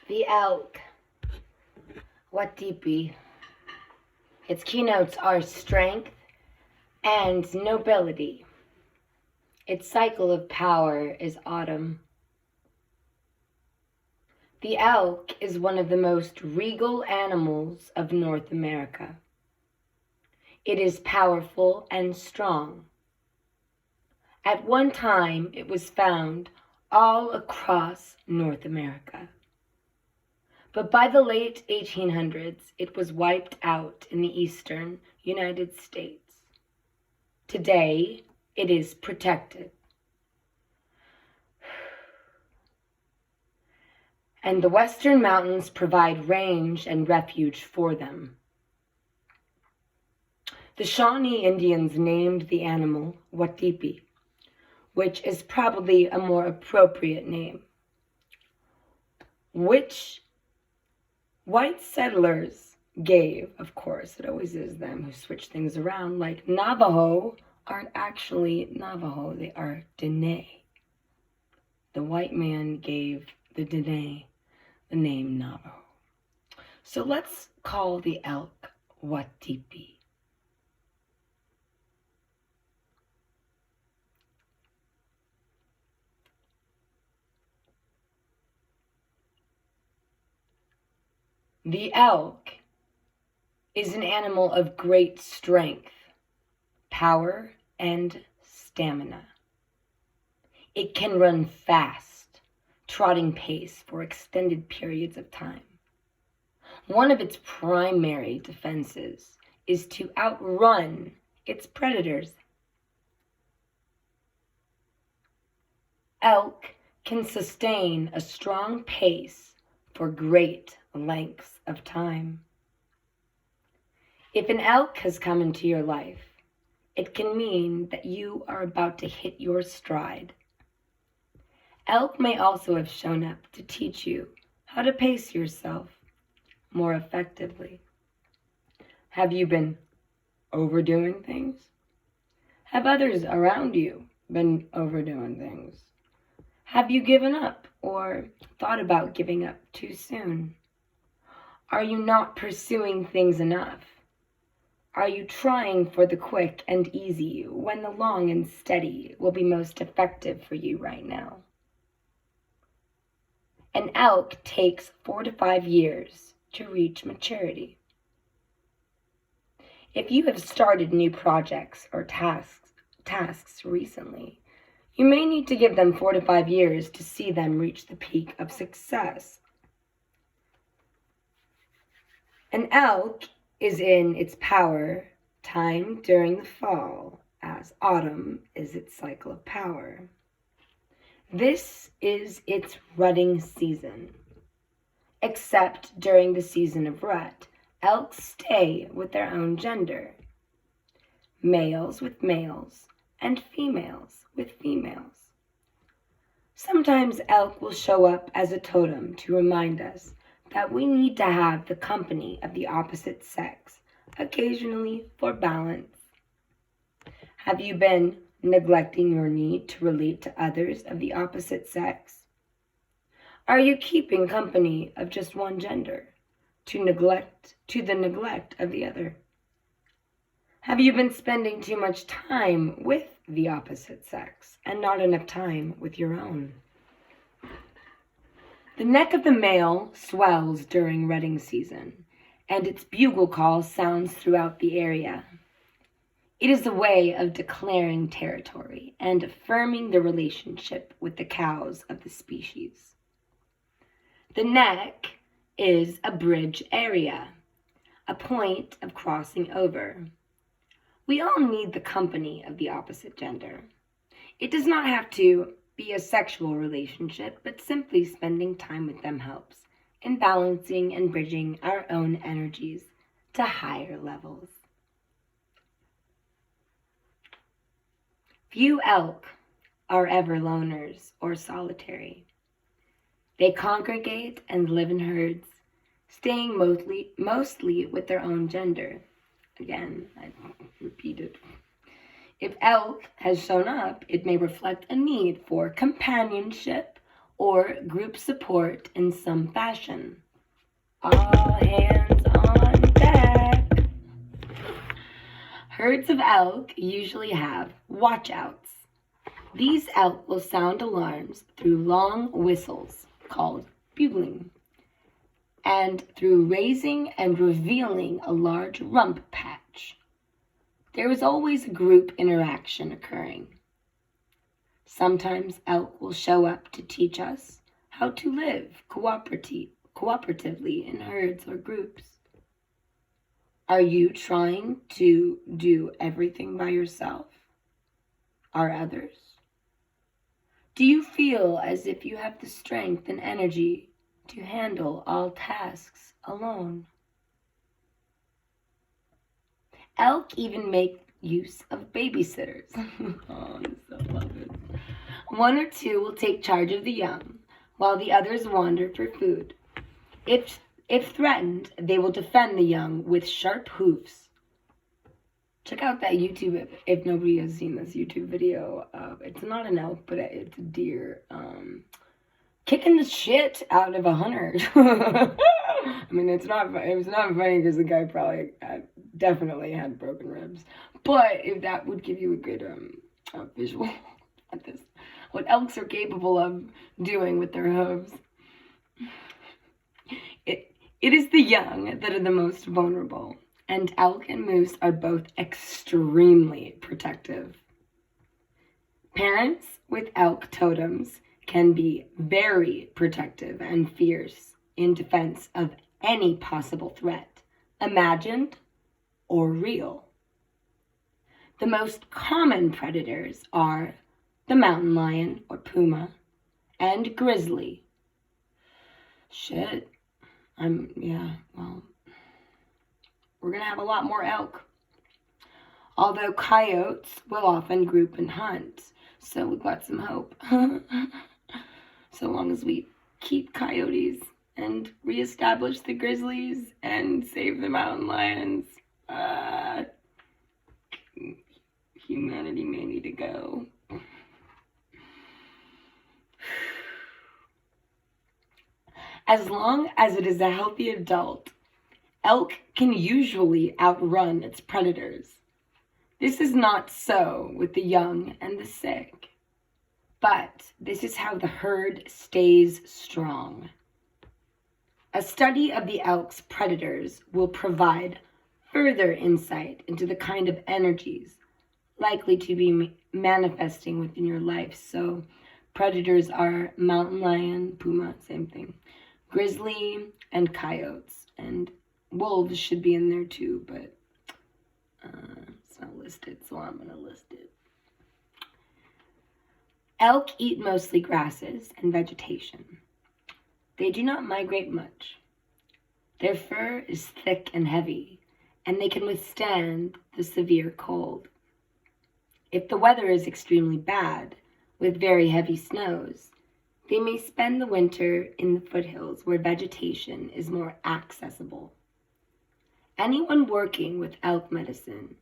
The elk, Wapiti. Its keynotes are strength and nobility. Its cycle of power is autumn. The elk is one of the most regal animals of North America. It is powerful and strong. At one time, it was found all across North America. But by the late 1800s, it was wiped out in the eastern United States. Today, it is protected. And the western mountains provide range and refuge for them. The Shawnee Indians named the animal Wapiti, which is probably a more appropriate name, which white settlers gave. Of course, it always is them who switch things around, like Navajo aren't actually Navajo, they are Dene. The white man gave the Dene the name Navajo. So let's call the elk Wapiti. The elk is an animal of great strength, power, and stamina. It can run fast, trotting pace for extended periods of time. One of its primary defenses is to outrun its predators. Elk can sustain a strong pace for great lengths of time. If an elk has come into your life, it can mean that you are about to hit your stride. Elk may also have shown up to teach you how to pace yourself more effectively. Have you been overdoing things? Have others around you been overdoing things? Have you given up or thought about giving up too soon? Are you not pursuing things enough? Are you trying for the quick and easy when the long and steady will be most effective for you right now? An elk takes 4 to 5 years to reach maturity. If you have started new projects or tasks recently, you may need to give them 4 to 5 years to see them reach the peak of success. An elk is in its power time during the fall, as autumn is its cycle of power. This is its rutting season. Except during the season of rut, elks stay with their own gender. Males with males and females with females. Sometimes elk will show up as a totem to remind us that we need to have the company of the opposite sex, occasionally for balance. Have you been neglecting your need to relate to others of the opposite sex? Are you keeping company of just one gender to the neglect of the other? Have you been spending too much time with the opposite sex and not enough time with your own? The neck of the male swells during rutting season, and its bugle call sounds throughout the area. It is a way of declaring territory and affirming the relationship with the cows of the species. The neck is a bridge area, a point of crossing over. We all need the company of the opposite gender. It does not have to be a sexual relationship, but simply spending time with them helps in balancing and bridging our own energies to higher levels. Few elk are ever loners or solitary. They congregate and live in herds, staying mostly with their own gender. Again, I repeat it. If elk has shown up, it may reflect a need for companionship or group support in some fashion. All hands on deck. Herds of elk usually have watch-outs. These elk will sound alarms through long whistles called bugling, and through raising and revealing a large rump patch. There is always a group interaction occurring. Sometimes elk will show up to teach us how to live cooperatively in herds or groups. Are you trying to do everything by yourself? Are others? Do you feel as if you have the strength and energy to handle all tasks alone? Elk even make use of babysitters. Oh, I so love it. One or two will take charge of the young, while the others wander for food. If threatened, they will defend the young with sharp hoofs. Check out that YouTube if nobody has seen this YouTube video. It's not an elk, but it's a deer kicking the shit out of a hunter. I mean, it was not funny because the guy probably definitely had broken ribs. But if that would give you a good visual at this, what elks are capable of doing with their hooves. It is the young that are the most vulnerable, and elk and moose are both extremely protective. Parents with elk totems can be very protective and fierce in defense of any possible threat, imagined or real. The most common predators are the mountain lion or puma and grizzly. Shit. We're going to have a lot more elk. Although coyotes will often group and hunt, so we've got some hope. So long as we keep coyotes and reestablish the grizzlies and save the mountain lions, humanity may need to go. As long as it is a healthy adult, elk can usually outrun its predators. This is not so with the young and the sick, but this is how the herd stays strong. A study of the elk's predators will provide further insight into the kind of energies likely to be manifesting within your life. So predators are mountain lion, puma, same thing, grizzly, and coyotes. And wolves should be in there too, but it's not listed, so I'm going to list it. Elk eat mostly grasses and vegetation. They do not migrate much. Their fur is thick and heavy, and they can withstand the severe cold. If the weather is extremely bad, with very heavy snows, they may spend the winter in the foothills where vegetation is more accessible. Anyone working with elk medicine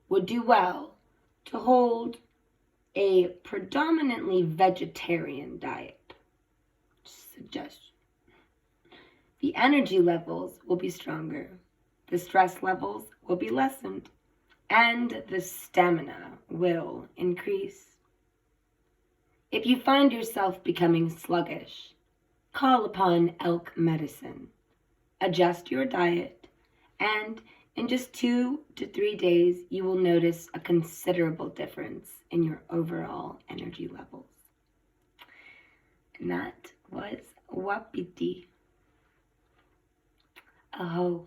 would do well to hold a predominantly vegetarian diet. Suggestion. The energy levels will be stronger, the stress levels will be lessened, and the stamina will increase. If you find yourself becoming sluggish, call upon elk medicine. Adjust your diet, and in just 2 to 3 days, you will notice a considerable difference in your overall energy levels. And that was Wapiti. Oh.